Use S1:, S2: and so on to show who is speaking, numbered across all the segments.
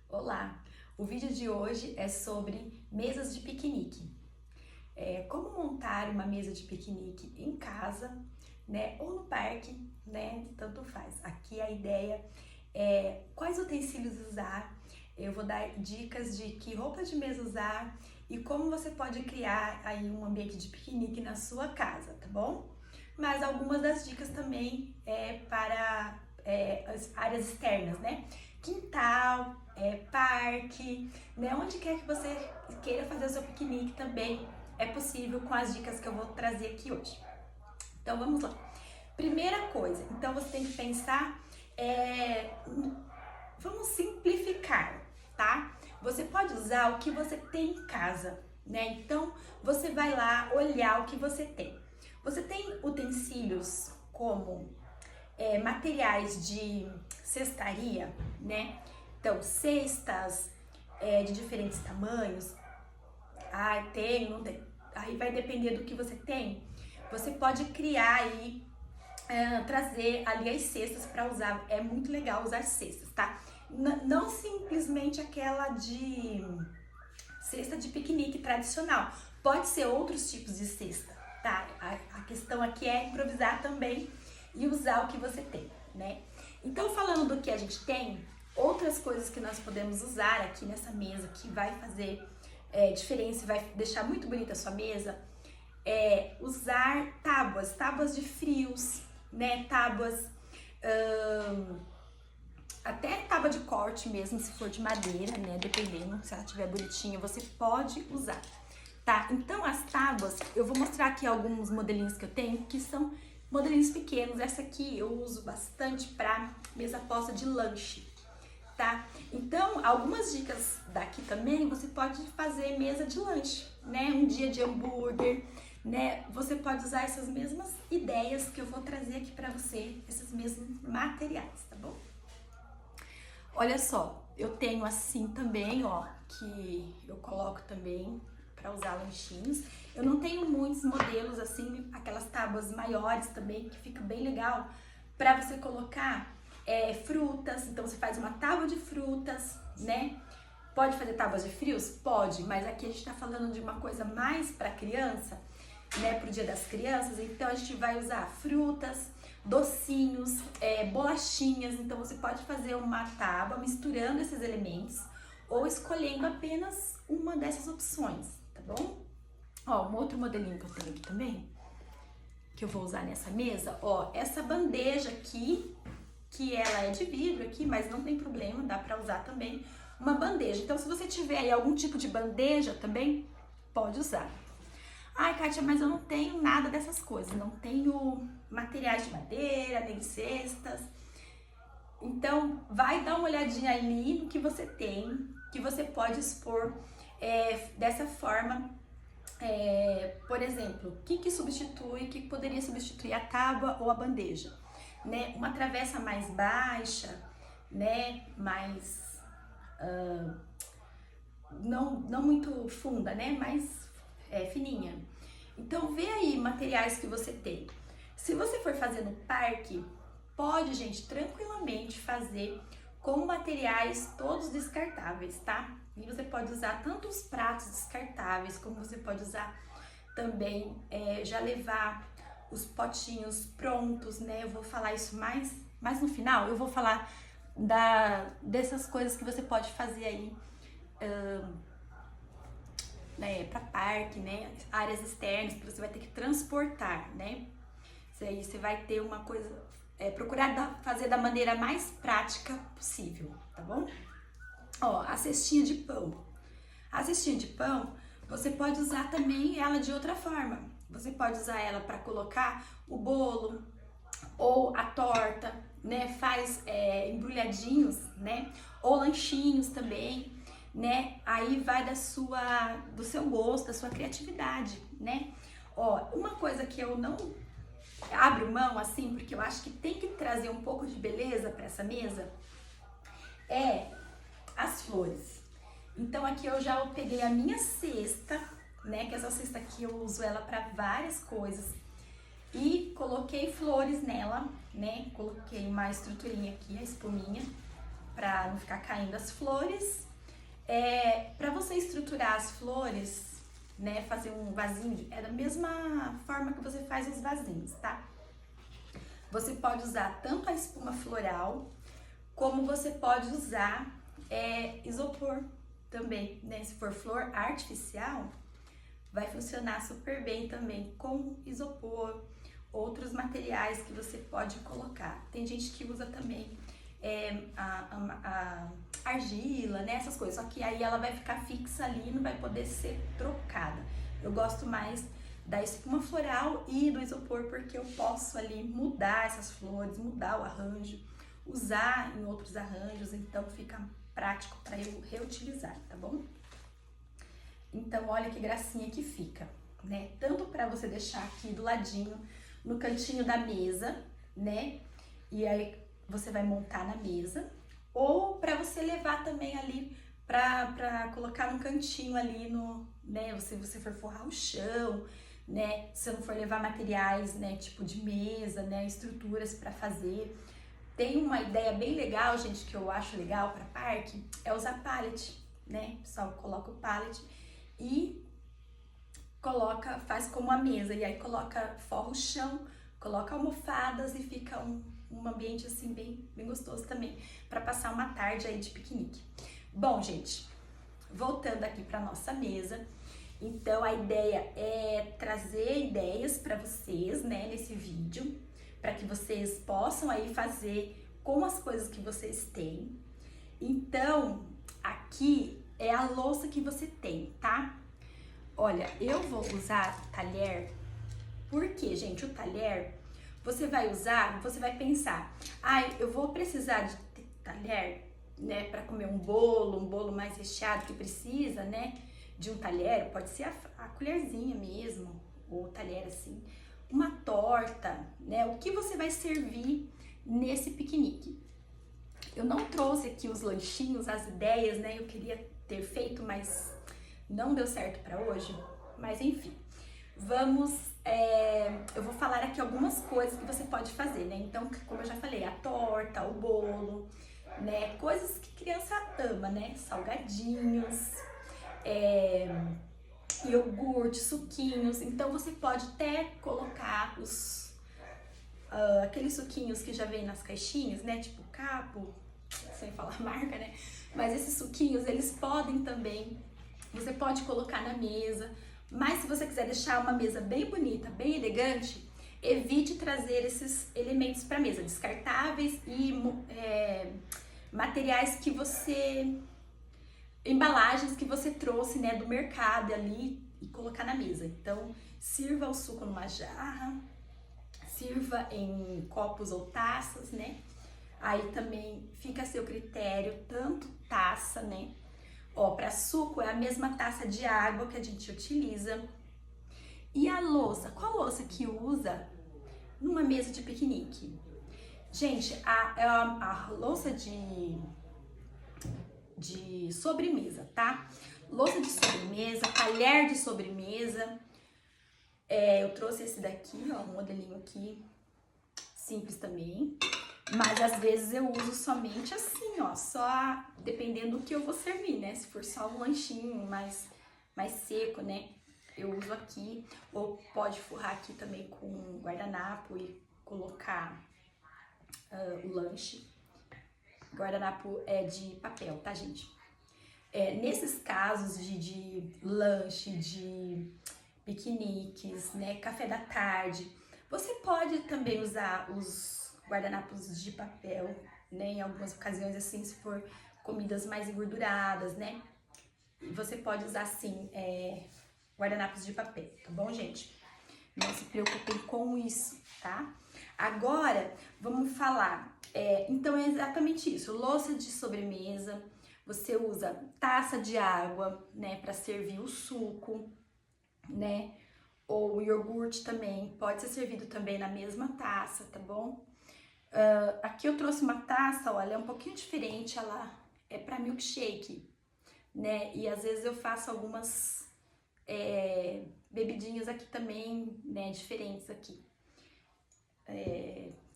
S1: Olá! O vídeo de hoje é sobre mesas de piquenique. Como montar uma mesa de piquenique em casa, né, ou no parque, né, tanto faz. Aqui a ideia é quais utensílios usar, eu vou dar dicas de que roupa de mesa usar e como você pode criar aí um ambiente de piquenique na sua casa, tá bom? Mas algumas das dicas também para as áreas externas, né? Quintal, parque, né? Onde quer que você queira fazer o seu piquenique também é possível com as dicas que eu vou trazer aqui hoje. Então vamos lá. Primeira coisa, então você tem que pensar, vamos simplificar, tá? Você pode usar o que você tem em casa, né? Então você vai lá olhar o que você tem. Você tem utensílios como materiais de cestaria, né? Então, cestas de diferentes tamanhos. Ah, tem, não tem. Aí vai depender do que você tem. Você pode criar aí, trazer ali as cestas para usar. É muito legal usar cestas, tá? Não simplesmente aquela de cesta de piquenique tradicional. Pode ser outros tipos de cesta, tá? A questão aqui é improvisar também e usar o que você tem, né? Então, falando do que a gente tem, outras coisas que nós podemos usar aqui nessa mesa que vai fazer diferença e vai deixar muito bonita a sua mesa, usar tábuas de frios, né? Tábuas, até tábua de corte mesmo, se for de madeira, né? Dependendo, se ela estiver bonitinha, você pode usar, tá? Então, as tábuas, eu vou mostrar aqui alguns modelinhos que eu tenho, que são modelinhos pequenos. Essa aqui eu uso bastante para mesa posta de lanche, tá? Então, algumas dicas daqui também, você pode fazer mesa de lanche, né? Um dia de hambúrguer, né? Você pode usar essas mesmas ideias que eu vou trazer aqui para você, esses mesmos materiais, tá bom? Olha só, eu tenho assim também, ó, que eu coloco também para usar lanchinhos. Eu não tenho muitos modelos assim, aquelas tábuas maiores também, que fica bem legal para você colocar frutas. Então você faz uma tábua de frutas, né? Pode fazer tábuas de frios? Pode, mas aqui a gente tá falando de uma coisa mais para criança, né? Pro Dia das Crianças, então a gente vai usar frutas, docinhos, bolachinhas. Então você pode fazer uma tábua misturando esses elementos ou escolhendo apenas uma dessas opções, tá bom? Ó, um outro modelinho que eu tenho aqui também, que eu vou usar nessa mesa, ó, essa bandeja aqui, que ela é de vidro aqui, mas não tem problema, dá pra usar também uma bandeja. Então, se você tiver aí algum tipo de bandeja também, pode usar. Ai, Kátia, mas eu não tenho nada dessas coisas, não tenho materiais de madeira, nem cestas. Então, vai dar uma olhadinha ali no que você tem, que você pode expor dessa forma. Por exemplo, o que substitui, o que poderia substituir a tábua ou a bandeja, né? Uma travessa mais baixa, né? Mais não muito funda, né? Mais fininha. Então vê aí materiais que você tem. Se você for fazer no parque, pode, gente, tranquilamente fazer com materiais todos descartáveis, tá? E você pode usar tanto os pratos descartáveis, como você pode usar também, já levar os potinhos prontos, né? Eu vou falar isso mais no final, eu vou falar dessas coisas que você pode fazer aí, para parque, né? Áreas externas que você vai ter que transportar, né? Isso aí você vai ter uma coisa, procurar fazer da maneira mais prática possível, tá bom? Ó, a cestinha de pão. A cestinha de pão, você pode usar também ela de outra forma. Você pode usar ela para colocar o bolo ou a torta, né? Faz embrulhadinhos, né? Ou lanchinhos também, né? Aí vai do seu gosto, da sua criatividade, né? Ó, uma coisa que eu não abro mão assim, porque eu acho que tem que trazer um pouco de beleza para essa mesa, é as flores. Então aqui eu já peguei a minha cesta, né? Que essa cesta aqui eu uso ela para várias coisas. E coloquei flores nela, né? Coloquei uma estruturinha aqui, a espuminha. para não ficar caindo as flores. Para você estruturar as flores, né, fazer um vasinho, é da mesma forma que você faz os vasinhos, tá? Você pode usar tanto a espuma floral, como você pode usar isopor também, né? Se for flor artificial, vai funcionar super bem também com isopor, outros materiais que você pode colocar. Tem gente que usa também a argila, né? Essas coisas, só que aí ela vai ficar fixa ali e não vai poder ser trocada. Eu gosto mais da espuma floral e do isopor, porque eu posso ali mudar essas flores, mudar o arranjo, usar em outros arranjos, então fica prático para eu reutilizar, tá bom? Então olha que gracinha que fica, né? Tanto para você deixar aqui do ladinho, no cantinho da mesa, né? E aí você vai montar na mesa, ou para você levar também ali para colocar num cantinho ali no, né? Se você for forrar o chão, né? Se não for levar materiais, né? Tipo de mesa, né? Estruturas para fazer. Tem uma ideia bem legal, gente, que eu acho legal para parque, é usar pallet, né? O pessoal coloca o pallet e faz como a mesa, e aí forra o chão, coloca almofadas e fica um ambiente assim bem gostoso também para passar uma tarde aí de piquenique. Bom, gente, voltando aqui para nossa mesa, então a ideia é trazer ideias para vocês, né, nesse vídeo, para que vocês possam aí fazer com as coisas que vocês têm. Então, aqui é a louça que você tem, tá? Olha, eu vou usar talher, porque, gente, o talher, você vai usar, você vai pensar, eu vou precisar de talher, né, para comer um bolo mais recheado que precisa, né, de um talher, pode ser a colherzinha mesmo, ou o talher assim, uma torta, né, o que você vai servir nesse piquenique. Eu não trouxe aqui os lanchinhos, as ideias, né, eu queria ter feito, mas não deu certo para hoje, mas enfim. Eu vou falar aqui algumas coisas que você pode fazer, né? Então, como eu já falei, a torta, o bolo, né? Coisas que criança ama, né? Salgadinhos, iogurte, suquinhos. Então, você pode até colocar aqueles suquinhos que já vem nas caixinhas, né? Tipo Capo, sem falar marca, né? Mas esses suquinhos, eles podem também, você pode colocar na mesa. Mas se você quiser deixar uma mesa bem bonita, bem elegante, evite trazer esses elementos para mesa, descartáveis e materiais que embalagens que você trouxe, né, do mercado ali e colocar na mesa. Então, sirva o suco numa jarra, sirva em copos ou taças, né? Aí também fica a seu critério, tanto taça, né? Ó, para suco é a mesma taça de água que a gente utiliza. E a louça, qual louça que usa numa mesa de piquenique? Gente, a louça de sobremesa, tá? Louça de sobremesa, talher de sobremesa. Eu trouxe esse daqui, ó, um modelinho aqui, simples também. Mas às vezes eu uso somente assim, ó, só dependendo do que eu vou servir, né? Se for só um lanchinho mais seco, né? Eu uso aqui, ou pode forrar aqui também com guardanapo e colocar o lanche. Guardanapo é de papel, tá, gente? Nesses casos de lanche, de piqueniques, né? Café da tarde, você pode também usar os guardanapos de papel, né, em algumas ocasiões assim, se for comidas mais engorduradas, né, você pode usar sim guardanapos de papel, tá bom, gente? Não se preocupem com isso, tá? Agora, vamos falar, então é exatamente isso, louça de sobremesa, você usa taça de água, né, para servir o suco, né, ou o iogurte também, pode ser servido também na mesma taça, tá bom? Aqui eu trouxe uma taça, olha, é um pouquinho diferente, ela é para milkshake, né? E às vezes eu faço algumas bebidinhas aqui também, né? Diferentes aqui.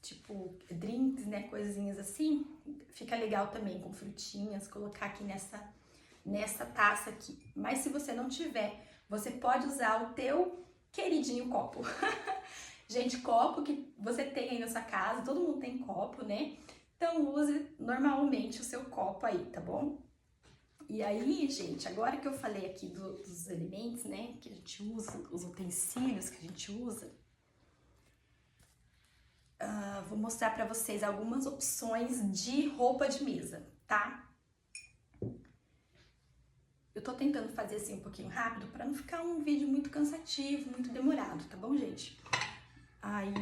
S1: tipo drinks, né, coisinhas assim, fica legal também com frutinhas, colocar aqui nessa taça aqui. Mas se você não tiver, você pode usar o teu queridinho copo. Gente, copo que você tem aí na sua casa, todo mundo tem copo, né? Então use normalmente o seu copo aí, tá bom? E aí, gente, agora que eu falei aqui dos alimentos, né, que a gente usa, os utensílios que a gente usa, vou mostrar pra vocês algumas opções de roupa de mesa, tá? Eu tô tentando fazer assim um pouquinho rápido pra não ficar um vídeo muito cansativo, muito demorado, tá bom, gente? Aí,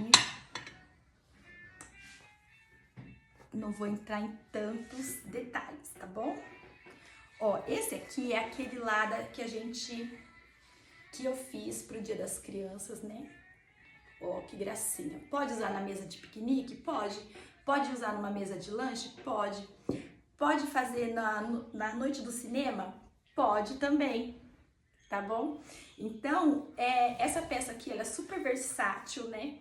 S1: não vou entrar em tantos detalhes, tá bom? Ó, esse aqui é aquele lá que eu fiz pro Dia das Crianças, né? Ó, que gracinha. Pode usar na mesa de piquenique? Pode. Pode usar numa mesa de lanche? Pode. Pode fazer na noite do cinema? Pode também, tá bom? Então, essa peça aqui, ela é super versátil, né?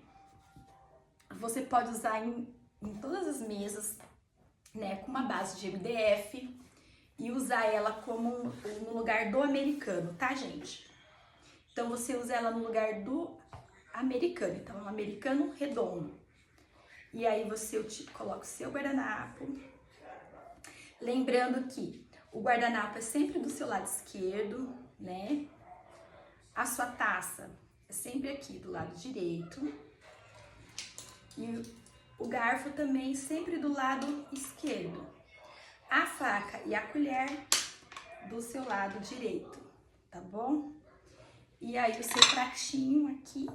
S1: Você pode usar em todas as mesas, né? Com uma base de MDF e usar ela como no lugar do americano, tá, gente? Então, você usa ela no lugar do americano, então, um americano redondo. E aí, você coloca o seu guardanapo. Lembrando que o guardanapo é sempre do seu lado esquerdo, né? A sua taça é sempre aqui do lado direito. E o garfo também sempre do lado esquerdo. A faca e a colher do seu lado direito, tá bom? E aí o seu pratinho aqui,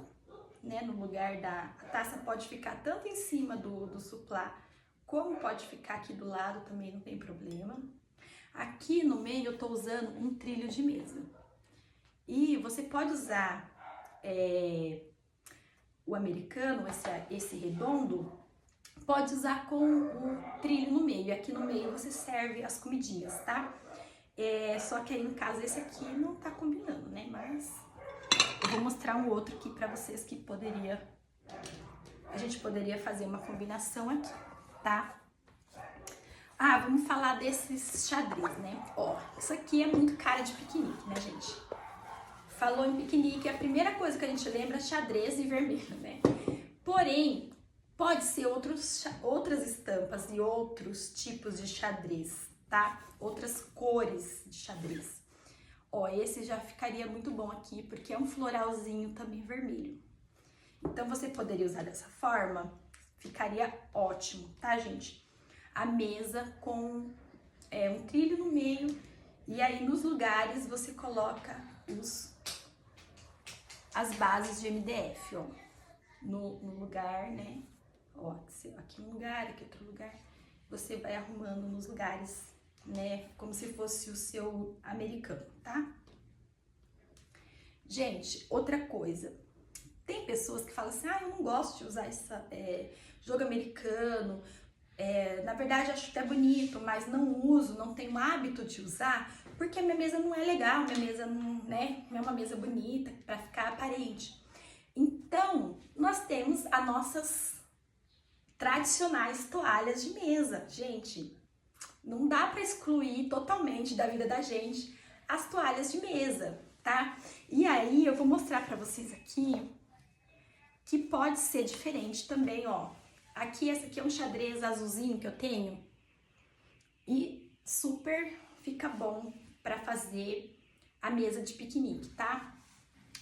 S1: né, no lugar a taça pode ficar tanto em cima do suplá, como pode ficar aqui do lado, também não tem problema. Aqui no meio eu tô usando um trilho de mesa. E você pode usar o americano, esse redondo, pode usar com o trilho no meio. E aqui no meio você serve as comidinhas, tá? Só que aí no caso esse aqui não tá combinando, né? Mas eu vou mostrar um outro aqui pra vocês que a gente poderia fazer uma combinação aqui, tá? Vamos falar desses xadrez, né? Ó, isso aqui é muito cara de piquenique, né, gente? Falou em piquenique, a primeira coisa que a gente lembra é xadrez e vermelho, né? Porém, pode ser outras estampas e outros tipos de xadrez, tá? Outras cores de xadrez. Ó, esse já ficaria muito bom aqui, porque é um floralzinho também vermelho. Então, você poderia usar dessa forma, ficaria ótimo, tá, gente? A mesa com um trilho no meio, e aí nos lugares você coloca as bases de MDF, ó, no lugar, né? Ó, aqui um lugar, aqui outro lugar, você vai arrumando nos lugares, né? Como se fosse o seu americano, tá? Gente, outra coisa, tem pessoas que falam assim, eu não gosto de usar jogo americano, na verdade acho até bonito, mas não uso, não tenho hábito de usar, porque a minha mesa não é legal, minha mesa não é uma mesa bonita para ficar aparente. Então, nós temos as nossas tradicionais toalhas de mesa. Gente, não dá para excluir totalmente da vida da gente as toalhas de mesa, tá? E aí eu vou mostrar para vocês aqui que pode ser diferente também, ó. Aqui, essa aqui é um xadrez azulzinho que eu tenho e super fica bom para fazer a mesa de piquenique, tá?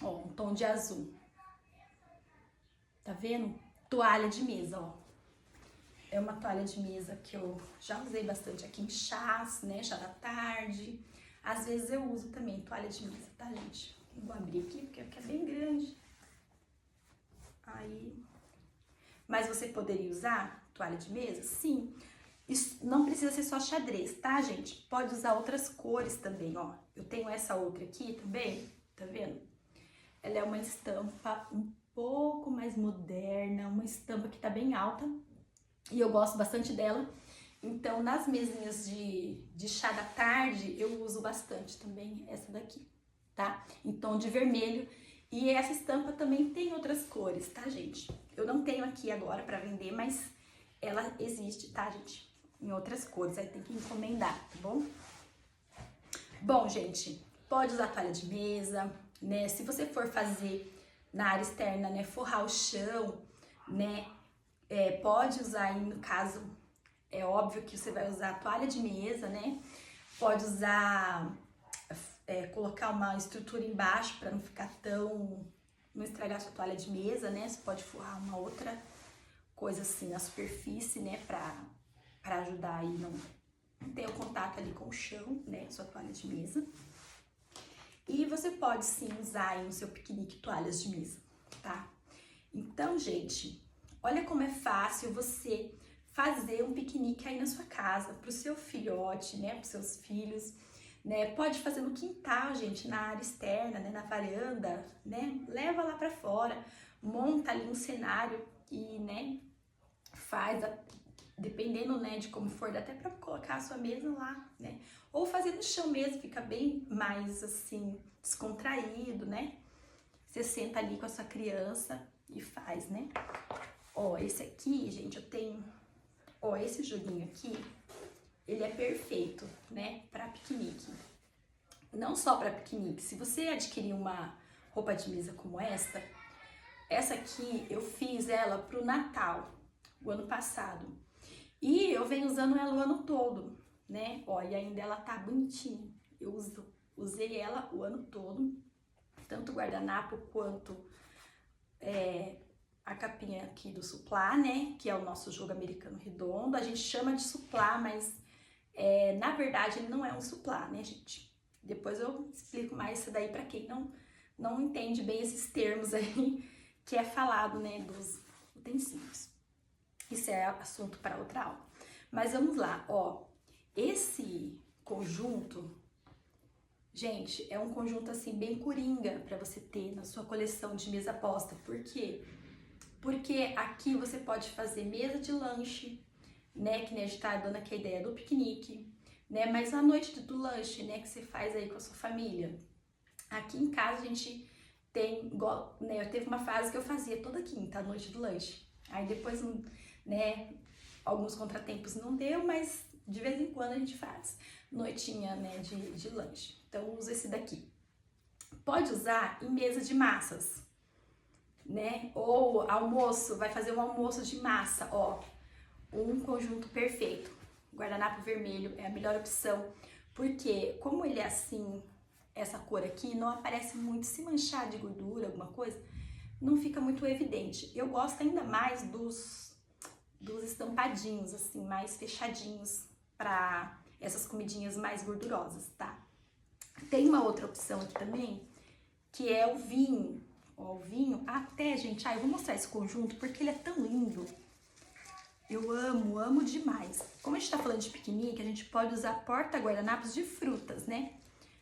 S1: Ó, um tom de azul. Tá vendo? Toalha de mesa, ó. É uma toalha de mesa que eu já usei bastante aqui em chás, né? Chá da tarde. Às vezes eu uso também toalha de mesa, tá, gente? Eu vou abrir aqui porque é bem grande. Aí... Mas você poderia usar toalha de mesa? Sim. Isso não precisa ser só xadrez, tá, gente? Pode usar outras cores também, ó. Eu tenho essa outra aqui também, tá vendo? Ela é uma estampa um pouco mais moderna, uma estampa que tá bem alta. E eu gosto bastante dela. Então, nas mesinhas de chá da tarde, eu uso bastante também essa daqui, tá? Em tom de vermelho. E essa estampa também tem outras cores, tá, gente? Eu não tenho aqui agora pra vender, mas ela existe, tá, gente? Em outras cores, aí tem que encomendar, tá bom? Bom, gente, pode usar toalha de mesa, né? Se você for fazer na área externa, né, forrar o chão, né, pode usar aí, no caso, é óbvio que você vai usar toalha de mesa, né? Pode usar, colocar uma estrutura embaixo para não ficar não estragar sua toalha de mesa, né? Você pode forrar uma outra coisa assim na superfície, né, para ajudar aí não ter o contato ali com o chão, né, sua toalha de mesa. E você pode sim usar aí no seu piquenique toalhas de mesa, tá? Então, gente, olha como é fácil você fazer um piquenique aí na sua casa, pro seu filhote, né, pros seus filhos, né? Pode fazer no quintal, gente, na área externa, né, na varanda, né? Leva lá pra fora, monta ali um cenário e, né, faz, dependendo, né, de como for, dá até pra colocar a sua mesa lá, né? Ou fazer no chão mesmo, fica bem mais, assim, descontraído, né? Você senta ali com a sua criança e faz, né? Ó, esse aqui, gente, eu tenho... Ó, esse joguinho aqui, ele é perfeito, né, pra piquenique. Não só pra piquenique, se você adquirir uma roupa de mesa como essa aqui eu fiz ela pro Natal, o ano passado. E eu venho usando ela o ano todo, né? Ó, e ainda ela tá bonitinha. Eu usei ela o ano todo, tanto o guardanapo quanto a capinha aqui do suplá, né? Que é o nosso jogo americano redondo. A gente chama de suplá, mas na verdade ele não é um suplá, né, gente? Depois eu explico mais isso daí pra quem não entende bem esses termos aí que é falado, né, dos utensílios. Isso é assunto para outra aula. Mas vamos lá, ó. Esse conjunto, gente, é um conjunto assim bem coringa para você ter na sua coleção de mesa posta. Por quê? Porque aqui você pode fazer mesa de lanche, né, que nem a gente tá dando aqui a ideia do piquenique, né, mas a noite do lanche, né, que você faz aí com a sua família. Aqui em casa a gente tem, né, teve uma fase que eu fazia toda quinta, a noite do lanche. Aí depois, né, alguns contratempos não deu, mas de vez em quando a gente faz noitinha, né, de lanche. Então usa esse daqui. Pode usar em mesa de massas, né, ou almoço, vai fazer um almoço de massa, ó, um conjunto perfeito. Guardanapo vermelho é a melhor opção, porque como ele é assim, essa cor aqui, não aparece muito, se manchar de gordura, alguma coisa, não fica muito evidente. Eu gosto ainda mais dos estampadinhos, assim, mais fechadinhos, para essas comidinhas mais gordurosas, tá? Tem uma outra opção aqui também, que é o vinho. Ó, o vinho, até, gente, eu vou mostrar esse conjunto porque ele é tão lindo. Eu amo, amo demais. Como a gente tá falando de piquenique, a gente pode usar porta-guardanapos de frutas, né?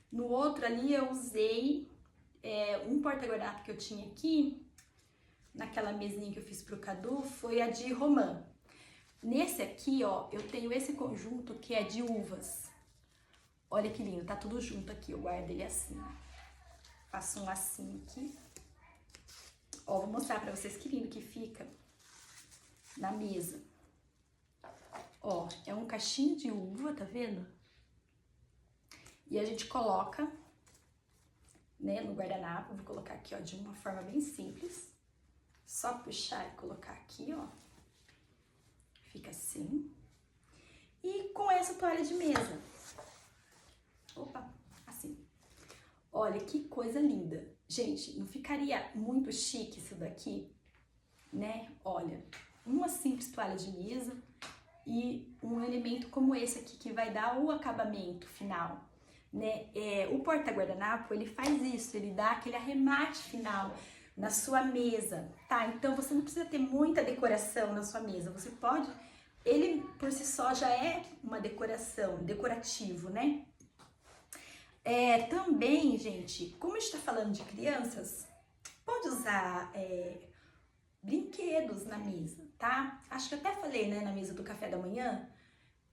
S1: No outro ali eu usei um porta-guardanapo que eu tinha aqui, naquela mesinha que eu fiz pro Cadu, foi a de romã. Nesse aqui, ó, eu tenho esse conjunto que é de uvas. Olha que lindo, tá tudo junto aqui, eu guardo ele assim. Faço um lacinho aqui. Ó, vou mostrar pra vocês que lindo que fica na mesa. Ó, é um cachinho de uva, tá vendo? E a gente coloca, né, no guardanapo. Vou colocar aqui, ó, de uma forma bem simples. Só puxar e colocar aqui, ó. Fica assim. E com essa toalha de mesa. Opa, assim. Olha que coisa linda. Gente, não ficaria muito chique isso daqui, né? Olha, uma simples toalha de mesa e um elemento como esse aqui que vai dar o acabamento final, né? O porta-guardanapo, ele faz isso, ele dá aquele arremate final na sua mesa, tá? Então você não precisa ter muita decoração na sua mesa, você pode, ele por si só já é uma decoração, decorativo, né? Também, gente, como a gente tá falando de crianças, pode usar brinquedos na mesa, tá? Acho que eu até falei, né, na mesa do café da manhã,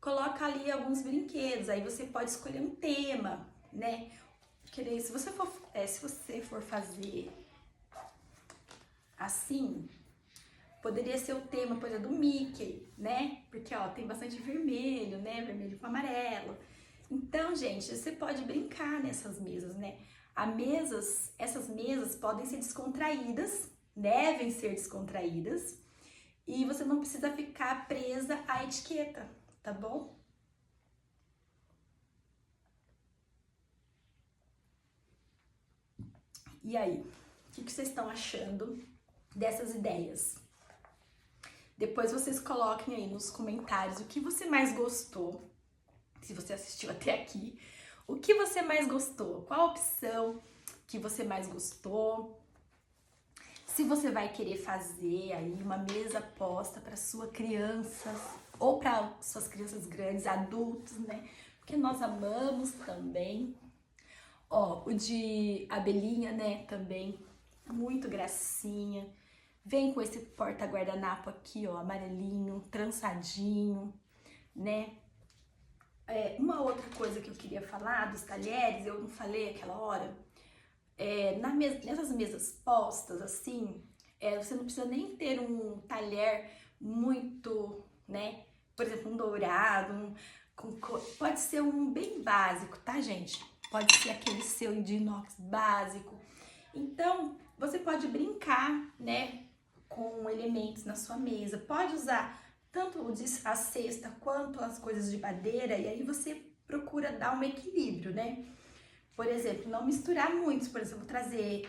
S1: coloca ali alguns brinquedos, aí você pode escolher um tema, né? Se você for fazer assim, Poderia ser o tema, por exemplo, do Mickey, né? Porque, ó, tem bastante vermelho, né? Vermelho com amarelo. Então, gente, você pode brincar nessas mesas, né? Essas mesas podem ser descontraídas, devem ser descontraídas, e você não precisa ficar presa à etiqueta, tá bom? E aí, o que vocês estão achando dessas ideias? Depois vocês coloquem aí nos comentários o que você mais gostou, se você assistiu até aqui, o que você mais gostou, qual a opção que você mais gostou, se você vai querer fazer aí uma mesa posta para sua criança ou para suas crianças grandes, adultos, né? Porque nós amamos também. Ó, o de abelhinha, né, também, muito gracinha. Vem com esse porta-guardanapo aqui, ó, amarelinho, trançadinho, né? Uma outra coisa que eu queria falar dos talheres, eu não falei aquela hora, nessas mesas postas, assim, você não precisa nem ter um talher muito, né? Por exemplo, um dourado, pode ser um bem básico, tá, gente? Pode ser aquele seu de inox básico. Então, você pode brincar, né, com elementos na sua mesa. Pode usar tanto a cesta quanto as coisas de madeira, e aí você procura dar um equilíbrio, né? Por exemplo, não misturar muitos. Por exemplo, trazer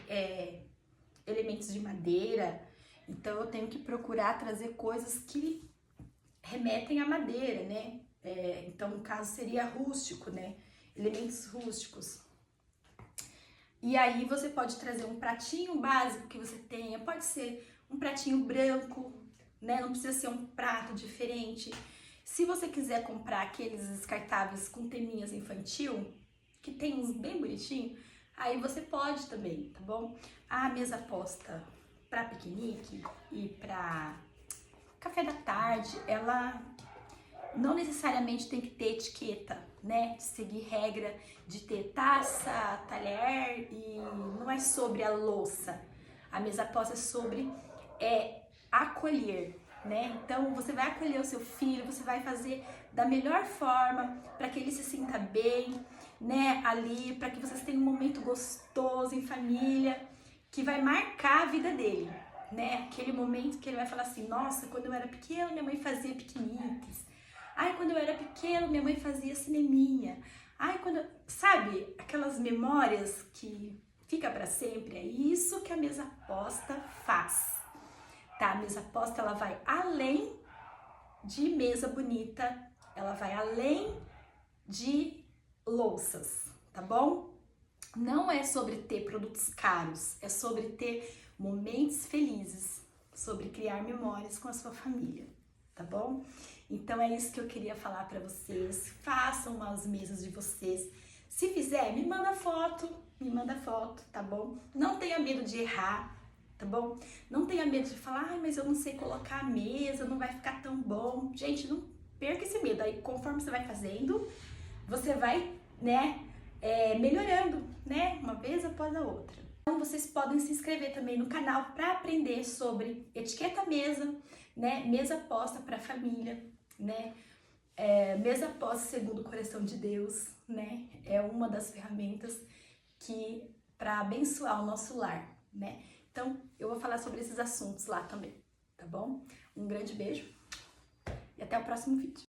S1: elementos de madeira, então eu tenho que procurar trazer coisas que remetem à madeira, né? Então, no caso, seria rústico, né? Elementos rústicos. E aí você pode trazer um pratinho básico que você tenha, pode ser um pratinho branco, né? Não precisa ser um prato diferente. Se você quiser comprar aqueles descartáveis com teminhas infantil, que tem uns bem bonitinhos, aí você pode também, tá bom? A mesa posta para piquenique e para café da tarde, ela não necessariamente tem que ter etiqueta, né? De seguir regra de ter taça, talher, e não é sobre a louça. A mesa posta é sobre acolher, né? Então você vai acolher o seu filho, você vai fazer da melhor forma para que ele se sinta bem, né? Ali, para que vocês tenham um momento gostoso em família que vai marcar a vida dele, né? Aquele momento que ele vai falar assim: nossa, quando eu era pequeno, minha mãe fazia piqueniques. Ai, quando eu era pequeno, minha mãe fazia cineminha. Ai, sabe, aquelas memórias que fica para sempre. É isso que a mesa posta faz. Tá? A mesa posta, ela vai além de mesa bonita, ela vai além de louças, tá bom? Não é sobre ter produtos caros, é sobre ter momentos felizes, sobre criar memórias com a sua família, tá bom? Então é isso que eu queria falar para vocês. Façam as mesas de vocês. Se fizer, me manda foto, tá bom? Não tenha medo de errar, tá bom? Não tenha medo de falar: ai, mas eu não sei colocar a mesa, não vai ficar tão bom. Gente, não perca esse medo. Aí, conforme você vai fazendo, você vai, né, melhorando, né, uma vez após a outra. Então, vocês podem se inscrever também no canal para aprender sobre etiqueta mesa, né, mesa posta para família, né, mesa posta segundo o coração de Deus, né, é uma das ferramentas que para abençoar o nosso lar, né. Então, eu vou falar sobre esses assuntos lá também, tá bom? Um grande beijo e até o próximo vídeo.